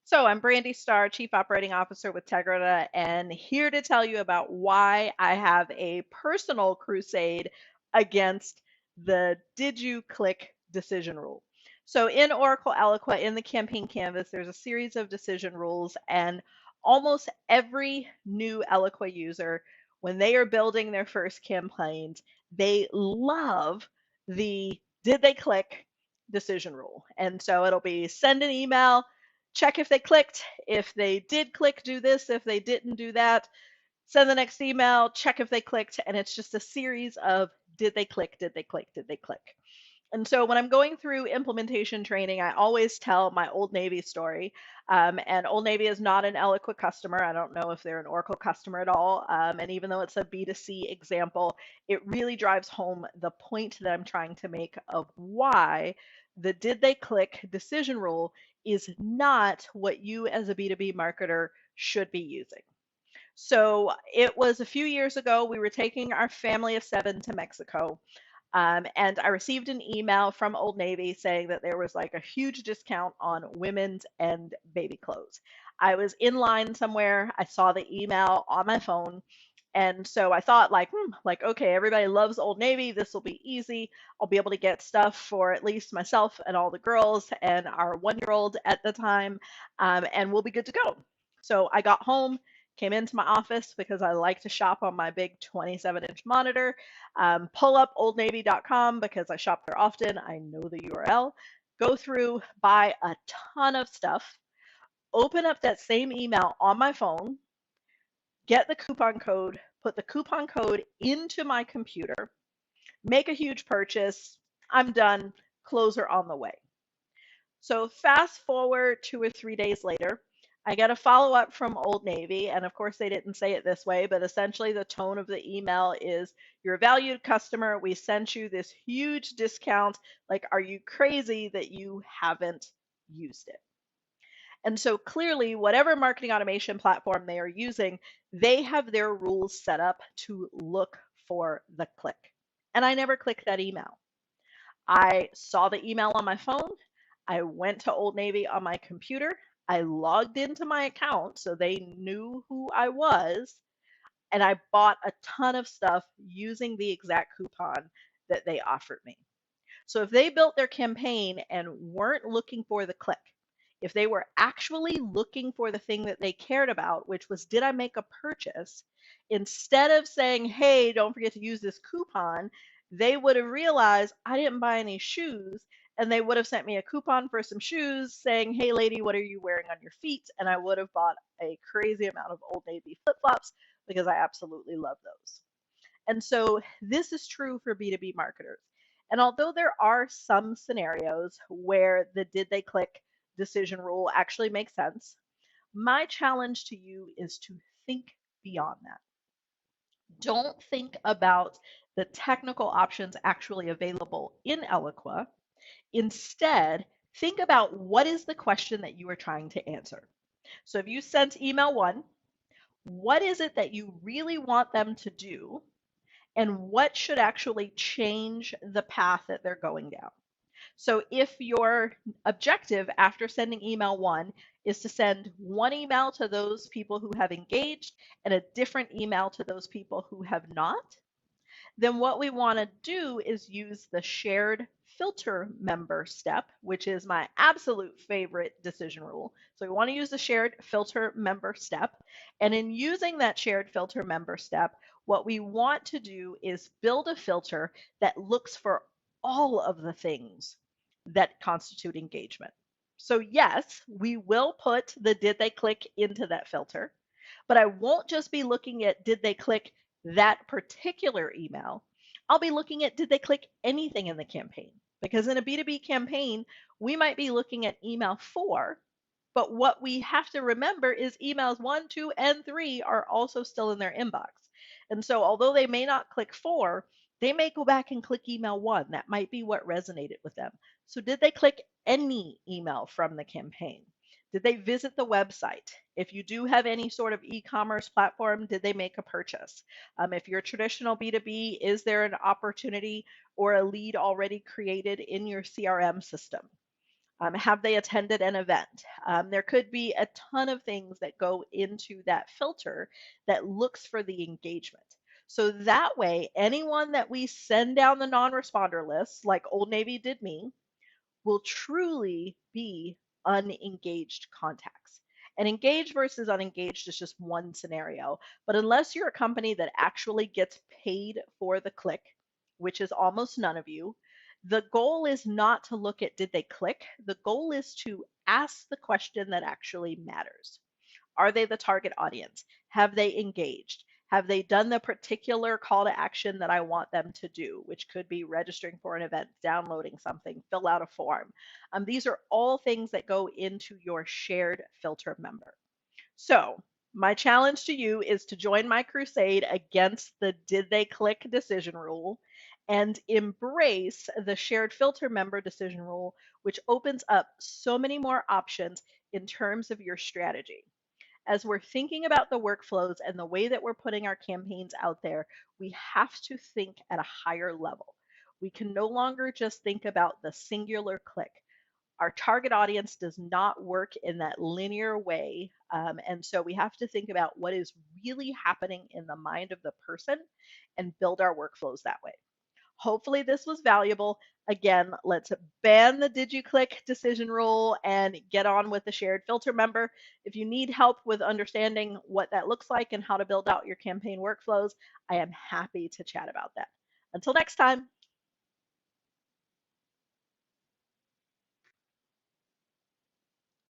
So I'm Brandy Starr, Chief Operating Officer with Tegrita, and here to tell you about why I have a personal crusade against the did you click decision rule. So in Oracle Eloqua, in the campaign canvas, there's a series of decision rules, and almost every new Eloqua user, when they are building their first campaigns, they love the did they click decision rule. And so it'll be send an email, check if they clicked. If they did click, do this. If they didn't do that, send the next email, check if they clicked. And it's just a series of did they click, did they click, did they click. And so when I'm going through implementation training, I always tell my Old Navy story. And Old Navy is not an Eloqua customer. I don't know if they're an Oracle customer at all. And even though it's a B2C example, it really drives home the point that I'm trying to make of why the did they click decision rule is not what you as a B2B marketer should be using. So it was a few years ago, we were taking our family of 7 to Mexico. And I received an email from Old Navy saying that there was like a huge discount on women's and baby clothes. I was in line somewhere. I saw the email on my phone. And so I thought like, okay, everybody loves Old Navy. This will be easy. I'll be able to get stuff for at least myself and all the girls and our 1-year-old at the time, and we'll be good to go. So I got home, came into my office because I like to shop on my big 27-inch monitor, pull up oldnavy.com because I shop there often. I know the URL. Go through, buy a ton of stuff, open up that same email on my phone, get the coupon code, put the coupon code into my computer, make a huge purchase. I'm done. Clothes are on the way. So fast forward 2 or 3 days later, I get a follow up from Old Navy. And of course, they didn't say it this way, but essentially the tone of the email is you're a valued customer. We sent you this huge discount. Like, are you crazy that you haven't used it? And so clearly, whatever marketing automation platform they are using, they have their rules set up to look for the click. And I never clicked that email. I saw the email on my phone. I went to Old Navy on my computer. I logged into my account so they knew who I was. And I bought a ton of stuff using the exact coupon that they offered me. So if they built their campaign and weren't looking for the click, if they were actually looking for the thing that they cared about, which was, did I make a purchase? Instead of saying, hey, don't forget to use this coupon, they would have realized I didn't buy any shoes. And they would have sent me a coupon for some shoes saying, hey, lady, what are you wearing on your feet? And I would have bought a crazy amount of Old Navy flip flops because I absolutely love those. And so this is true for B2B marketers. And although there are some scenarios where the did they click decision rule actually makes sense, my challenge to you is to think beyond that. Don't think about the technical options actually available in Eloqua. Instead, think about what is the question that you are trying to answer. So if you sent email 1, what is it that you really want them to do? And what should actually change the path that they're going down. So if your objective after sending email 1 is to send one email to those people who have engaged and a different email to those people who have not, then what we want to do is use the shared filter member step, which is my absolute favorite decision rule. So we want to use the shared filter member step. And in using that shared filter member step, what we want to do is build a filter that looks for all of the things that constitute engagement. So yes, we will put the did they click into that filter, but I won't just be looking at did they click that particular email. I'll be looking at did they click anything in the campaign? Because in a B2B campaign, we might be looking at email 4, but what we have to remember is emails 1, 2, and 3 are also still in their inbox. And so although they may not click 4, they may go back and click email 1. That might be what resonated with them. So did they click any email from the campaign? Did they visit the website? If you do have any sort of e-commerce platform, did they make a purchase? If you're traditional B2B, is there an opportunity or a lead already created in your CRM system? Have they attended an event? There could be a ton of things that go into that filter that looks for the engagement. So that way, anyone that we send down the non-responder list, like Old Navy did me, will truly be unengaged contacts. And engaged versus unengaged is just one scenario. But unless you're a company that actually gets paid for the click, which is almost none of you, the goal is not to look at did they click? The goal is to ask the question that actually matters. Are they the target audience? Have they engaged? Have they done the particular call to action that I want them to do, which could be registering for an event, downloading something, fill out a form? These are all things that go into your shared filter member. So, my challenge to you is to join my crusade against the did they click decision rule and embrace the shared filter member decision rule, which opens up so many more options in terms of your strategy. As we're thinking about the workflows and the way that we're putting our campaigns out there, we have to think at a higher level. We can no longer just think about the singular click. Our target audience does not work in that linear way. And so we have to think about what is really happening in the mind of the person and build our workflows that way. Hopefully this was valuable. Again, let's ban the did you click decision rule and get on with the shared filter member. If you need help with understanding what that looks like and how to build out your campaign workflows, I am happy to chat about that. Until next time.